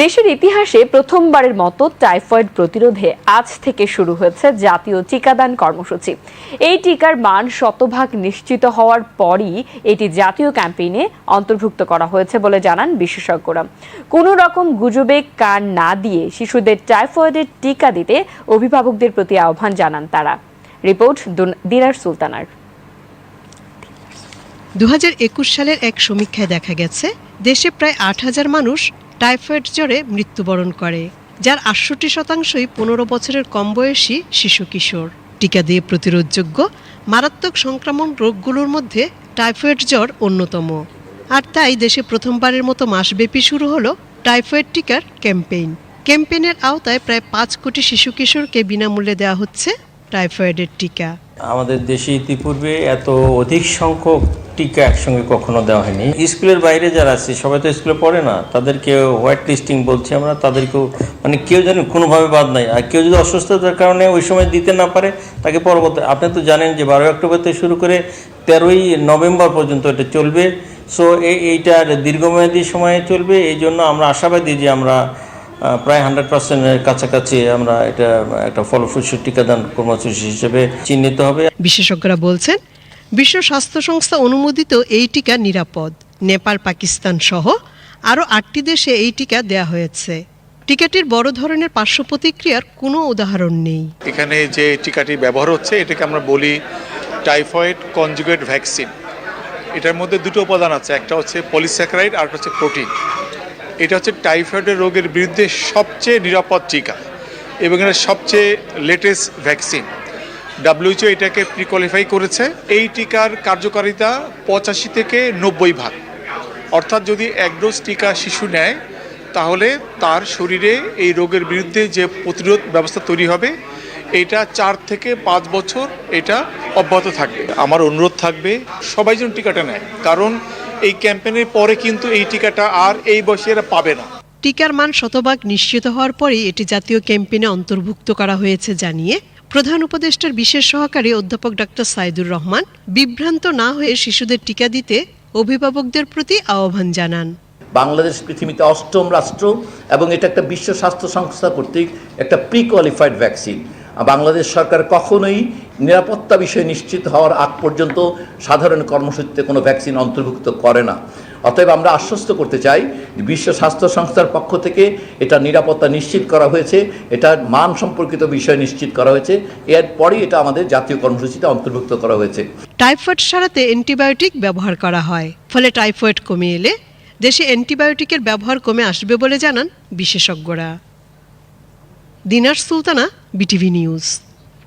দেশের ইতিহাসে প্রথমবারের মতো টাইফয়েড প্রতিরোধে আজ থেকে শুরু হয়েছে জাতীয় টিকাদান কর্মসূচি। এই টিকার মান শতভাগ নিশ্চিত হওয়ার পরই এটি জাতীয় ক্যাম্পেইনে অন্তর্ভুক্ত করা হয়েছে বলে জানান বিশেষজ্ঞরা। কোনো রকম গুজবে কান না দিয়ে শিশুদের টাইফয়েডের টিকা দিতে অভিভাবকদের প্রতি আহ্বান জানান তারা। রিপোর্ট দিনার সুলতানার। 2021 সালের এক সমীক্ষায় দেখা গেছে দেশে প্রায় 8,000 মানুষ টাইফয়েড জ্বরে মৃত্যুবরণ করে, যার 68%ই 15 বছরের কম বয়সী শিশু কিশোর। টিকা দিয়ে প্রতিরোধযোগ্য মারাত্মক সংক্রামক রোগগুলোর মধ্যে টাইফয়েড জ্বর অন্যতম। আর তাই দেশে প্রথমবারের মতো মাসব্যাপী শুরু হলো টাইফয়েড টিকার ক্যাম্পেইন। ক্যাম্পেইনের আওতায় প্রায় 5 কোটি শিশু কিশোরকে বিনামূল্যে দেওয়া হচ্ছে টাইফয়েডের টিকা। আমাদের দেশে ইতিপূর্বে এত অধিক সংখ্যক টিকা একসঙ্গে কখনো দেওয়া হয়নি। স্কুলের বাইরে যারা আছে সবাই তো স্কুলে পড়ে না, তাদেরকে হোয়াইট লিস্টিং বলছি আমরা, তাদেরকেও মানে কেউ যেন কোনোভাবে বাদ নাই। আর কেউ যদি অসুস্থতার কারণে ওই সময় দিতে না পারে তাকে পরবর্তী, আপনি তো জানেন যে 12 অক্টোবর থেকে শুরু করে 13ই নভেম্বর পর্যন্ত এটা চলবে। সো এইটা দীর্ঘমেয়াদী সময়ে চলবে। এই জন্য আমরা আশাবাদী যে আমরা প্রায় 100%-এর কাছাকাছি আমরা এটা একটা ফলপ্রসূ টিকাদান কর্মসূচি হিসেবে চিহ্নিত হবে। বিশেষজ্ঞরা বলছেন, বিশ্ব স্বাস্থ্য সংস্থা অনুমোদিত এই টিকা নিরাপদ। নেপাল, পাকিস্তান সহ আরও 8টি দেশে এই টিকা দেয়া হয়েছে। টিকাটির বড় ধরনের পার্শ্ব প্রতিক্রিয়ার কোনো উদাহরণ নেই। এখানে যে টিকাটি ব্যবহার হচ্ছে এটাকে আমরা বলি টাইফয়েড কনজুগেট ভ্যাকসিন। এটার মধ্যে দুটো উপাদান আছে, একটা হচ্ছে পলিস্যাকারাইড আর একটা হচ্ছে প্রোটিন। এটা হচ্ছে টাইফয়েডের রোগের বিরুদ্ধে সবচেয়ে নিরাপদ টিকা এবং এটা সবচেয়ে লেটেস্ট ভ্যাকসিন। WHO এটাকে প্রিকোয়ালিফাই করেছে। এই টিকার কার্যকারিতা 85 থেকে 90 ভাগ। অর্থাৎ যদি 1 ডোজ টিকা শিশু নেয় তাহলে তার শরীরে এই রোগের বিরুদ্ধে যে প্রতিরোধ ব্যবস্থা তৈরি হবে এটা 4 থেকে 5 বছর এটা অব্যাহত থাকবে। আমার অনুরোধ থাকবে সবাই যেন টিকাটা নেয়, কারণ এই ক্যাম্পেইনের পরে কিন্তু এই টিকাটা আর এই বয়সে এরা পাবে না। টিকার মান শতভাগ নিশ্চিত হওয়ার পরই এটি জাতীয় ক্যাম্পেইনে অন্তর্ভুক্ত করা হয়েছে জানিয়ে প্রধান উপদেষ্টার বিশেষ সহকারী অধ্যাপক ডাক্তার সাইদুর রহমান বিভ্রান্ত না হয়ে শিশুদের টিকা দিতে অভিভাবকদের প্রতি আহ্বান জানান। বাংলাদেশ পৃথিবীতে 8ম রাষ্ট্র এবং এটা একটা বিশ্ব স্বাস্থ্য সংস্থা কর্তৃক একটা প্রি কোয়ালিফাইড ভ্যাকসিন। বাংলাদেশ সরকার কখনোই নিরাপত্তা বিষয় নিশ্চিত হওয়ার আগ পর্যন্ত সাধারণ কর্মসূচিতে কোনো ভ্যাকসিন অন্তর্ভুক্ত করে না। অতএব আমরা আশ্বস্ত করতে চাই বিশ্ব স্বাস্থ্য সংস্থার পক্ষ থেকে এটা নিরাপত্তা নিশ্চিত করা হয়েছে, এটার মান সম্পর্কিত বিষয় নিশ্চিত করা হয়েছে, এরপরই এটা আমাদের জাতীয় কর্মসূচিতে অন্তর্ভুক্ত করা হয়েছে। টাইফয়েড সারাতে অ্যান্টিবায়োটিক ব্যবহার করা হয়, ফলে টাইফয়েড কমে এলে দেশে অ্যান্টিবায়োটিকের ব্যবহার কমে আসবে বলে জানান বিশেষজ্ঞরা। দিনার সুলতানা, BTV নিউজ।